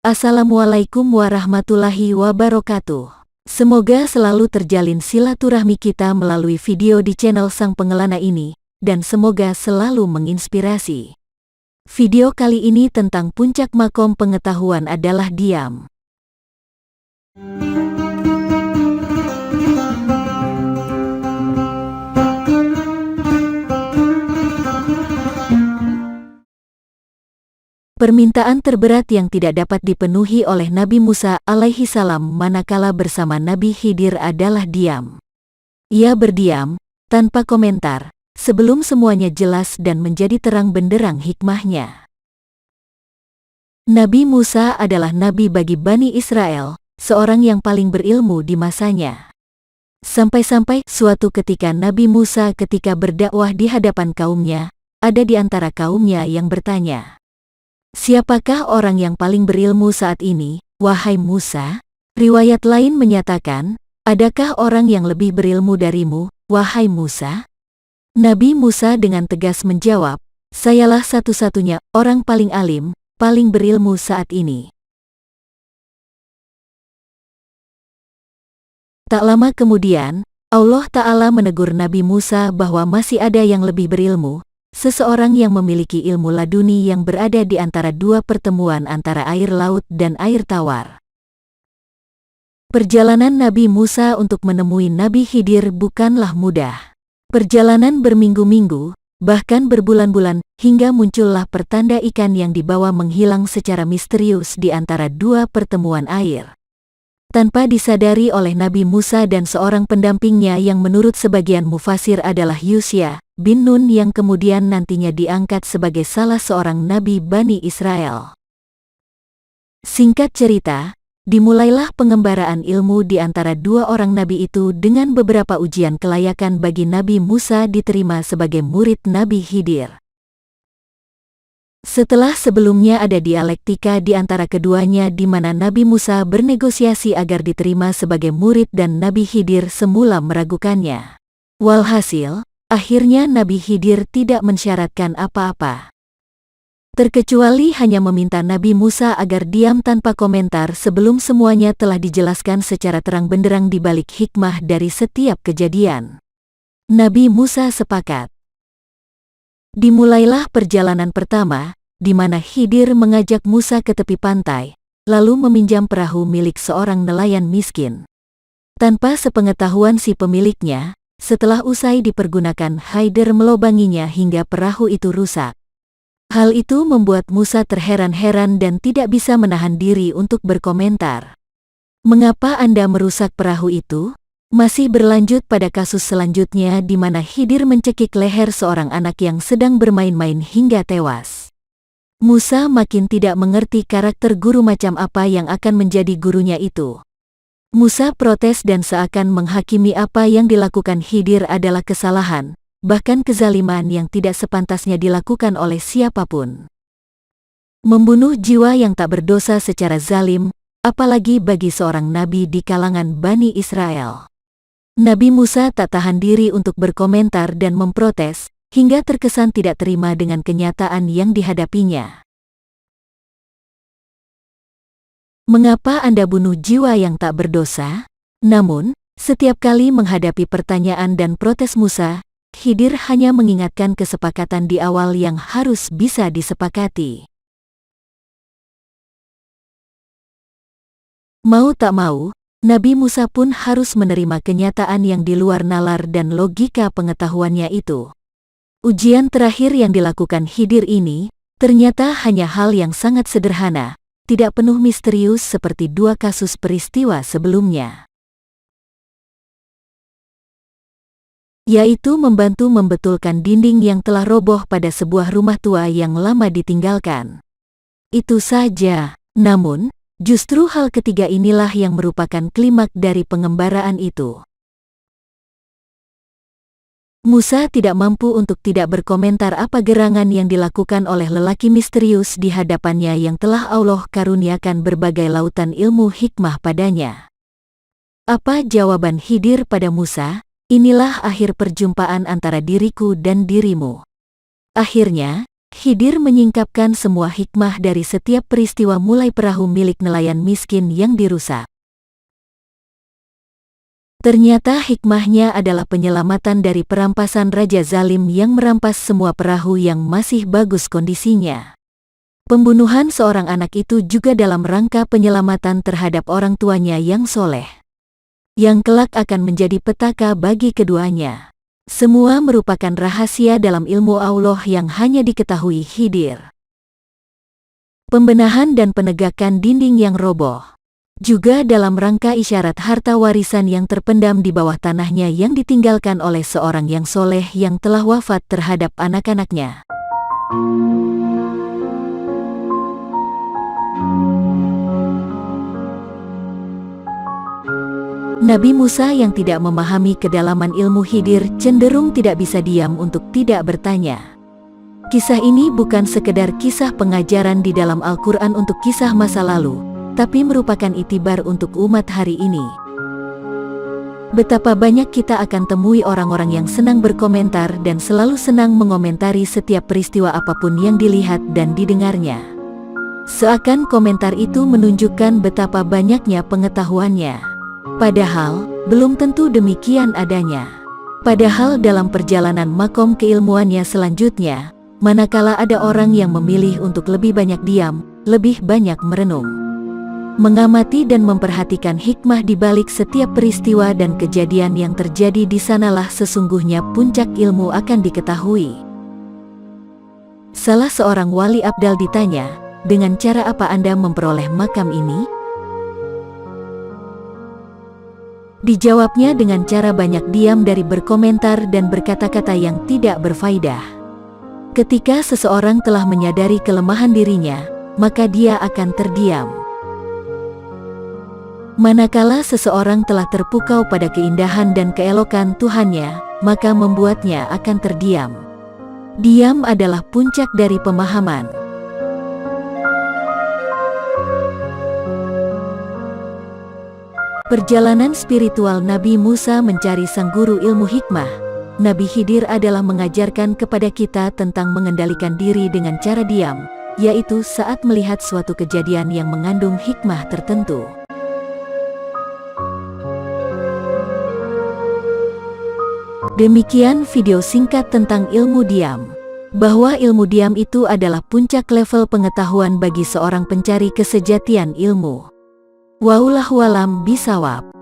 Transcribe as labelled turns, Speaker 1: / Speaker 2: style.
Speaker 1: Assalamualaikum warahmatullahi wabarakatuh. Semoga selalu terjalin silaturahmi kita melalui video di channel Sang Pengelana ini, dan semoga selalu menginspirasi. Video kali ini tentang puncak makom pengetahuan adalah diam. Permintaan terberat yang tidak dapat dipenuhi oleh Nabi Musa alaihi salam manakala bersama Nabi Khidir adalah diam. Ia berdiam, tanpa komentar, sebelum semuanya jelas dan menjadi terang benderang hikmahnya. Nabi Musa adalah nabi bagi Bani Israel, seorang yang paling berilmu di masanya. Sampai-sampai suatu ketika Nabi Musa ketika berdakwah di hadapan kaumnya, ada di antara kaumnya yang bertanya, "Siapakah orang yang paling berilmu saat ini, wahai Musa?" Riwayat lain menyatakan, "Adakah orang yang lebih berilmu darimu, wahai Musa?" Nabi Musa dengan tegas menjawab, "Sayalah satu-satunya orang paling alim, paling berilmu saat ini." Tak lama kemudian, Allah Ta'ala menegur Nabi Musa bahwa masih ada yang lebih berilmu, seseorang yang memiliki ilmu laduni yang berada di antara dua pertemuan antara air laut dan air tawar. Perjalanan Nabi Musa untuk menemui Nabi Khidir bukanlah mudah. Perjalanan berminggu-minggu, bahkan berbulan-bulan, hingga muncullah pertanda ikan yang dibawa menghilang secara misterius di antara dua pertemuan air. Tanpa disadari oleh Nabi Musa dan seorang pendampingnya yang menurut sebagian mufasir adalah Yusya bin Nun yang kemudian nantinya diangkat sebagai salah seorang nabi Bani Israel. Singkat cerita, dimulailah pengembaraan ilmu di antara dua orang nabi itu dengan beberapa ujian kelayakan bagi Nabi Musa diterima sebagai murid Nabi Khidir. Setelah sebelumnya ada dialektika di antara keduanya di mana Nabi Musa bernegosiasi agar diterima sebagai murid dan Nabi Khidir semula meragukannya. Walhasil, akhirnya Nabi Khidir tidak mensyaratkan apa-apa, terkecuali hanya meminta Nabi Musa agar diam tanpa komentar sebelum semuanya telah dijelaskan secara terang benderang di balik hikmah dari setiap kejadian. Nabi Musa sepakat. Dimulailah perjalanan pertama, di mana Khidir mengajak Musa ke tepi pantai, lalu meminjam perahu milik seorang nelayan miskin. Tanpa sepengetahuan si pemiliknya, setelah usai dipergunakan Khidir melobanginya hingga perahu itu rusak. Hal itu membuat Musa terheran-heran dan tidak bisa menahan diri untuk berkomentar. "Mengapa Anda merusak perahu itu?" Masih berlanjut pada kasus selanjutnya di mana Khidir mencekik leher seorang anak yang sedang bermain-main hingga tewas. Musa makin tidak mengerti karakter guru macam apa yang akan menjadi gurunya itu. Musa protes dan seakan menghakimi apa yang dilakukan Khidir adalah kesalahan, bahkan kezaliman yang tidak sepantasnya dilakukan oleh siapapun. Membunuh jiwa yang tak berdosa secara zalim, apalagi bagi seorang nabi di kalangan Bani Israel. Nabi Musa tak tahan diri untuk berkomentar dan memprotes, hingga terkesan tidak terima dengan kenyataan yang dihadapinya. "Mengapa Anda bunuh jiwa yang tak berdosa?" Namun, setiap kali menghadapi pertanyaan dan protes Musa, Khidir hanya mengingatkan kesepakatan di awal yang harus bisa disepakati. Mau tak mau, Nabi Musa pun harus menerima kenyataan yang di luar nalar dan logika pengetahuannya itu. Ujian terakhir yang dilakukan Khidir ini, ternyata hanya hal yang sangat sederhana, tidak penuh misterius seperti dua kasus peristiwa sebelumnya. Yaitu membantu membetulkan dinding yang telah roboh pada sebuah rumah tua yang lama ditinggalkan. Itu saja, namun, justru hal ketiga inilah yang merupakan klimak dari pengembaraan itu. Musa tidak mampu untuk tidak berkomentar apa gerangan yang dilakukan oleh lelaki misterius di hadapannya yang telah Allah karuniakan berbagai lautan ilmu hikmah padanya. Apa jawaban Khidir pada Musa? "Inilah akhir perjumpaan antara diriku dan dirimu." Akhirnya, Khidir menyingkapkan semua hikmah dari setiap peristiwa mulai perahu milik nelayan miskin yang dirusak. Ternyata hikmahnya adalah penyelamatan dari perampasan Raja Zalim yang merampas semua perahu yang masih bagus kondisinya. Pembunuhan seorang anak itu juga dalam rangka penyelamatan terhadap orang tuanya yang soleh, yang kelak akan menjadi petaka bagi keduanya. Semua merupakan rahasia dalam ilmu Allah yang hanya diketahui Khidir. Pembenahan dan penegakan dinding yang roboh juga dalam rangka isyarat harta warisan yang terpendam di bawah tanahnya yang ditinggalkan oleh seorang yang soleh yang telah wafat terhadap anak-anaknya. Nabi Musa yang tidak memahami kedalaman ilmu Khidir cenderung tidak bisa diam untuk tidak bertanya. Kisah ini bukan sekedar kisah pengajaran di dalam Al-Quran untuk kisah masa lalu, tapi merupakan itibar untuk umat hari ini. Betapa banyak kita akan temui orang-orang yang senang berkomentar dan selalu senang mengomentari setiap peristiwa apapun yang dilihat dan didengarnya. Seakan komentar itu menunjukkan betapa banyaknya pengetahuannya. Padahal, belum tentu demikian adanya. Padahal dalam perjalanan makom keilmuannya selanjutnya, manakala ada orang yang memilih untuk lebih banyak diam, lebih banyak merenung, mengamati dan memperhatikan hikmah di balik setiap peristiwa dan kejadian yang terjadi di sanalah sesungguhnya puncak ilmu akan diketahui. Salah seorang wali abdal ditanya, dengan cara apa Anda memperoleh makam ini? Dijawabnya dengan cara banyak diam dari berkomentar dan berkata-kata yang tidak berfaedah. Ketika seseorang telah menyadari kelemahan dirinya, maka dia akan terdiam. Manakala seseorang telah terpukau pada keindahan dan keelokan Tuhannya, maka membuatnya akan terdiam. Diam adalah puncak dari pemahaman. Perjalanan spiritual Nabi Musa mencari sang guru ilmu hikmah, Nabi Khidir adalah mengajarkan kepada kita tentang mengendalikan diri dengan cara diam, yaitu saat melihat suatu kejadian yang mengandung hikmah tertentu. Demikian video singkat tentang ilmu diam. Bahwa ilmu diam itu adalah puncak level pengetahuan bagi seorang pencari kesejatian ilmu. Wallahu a'lam bishawab.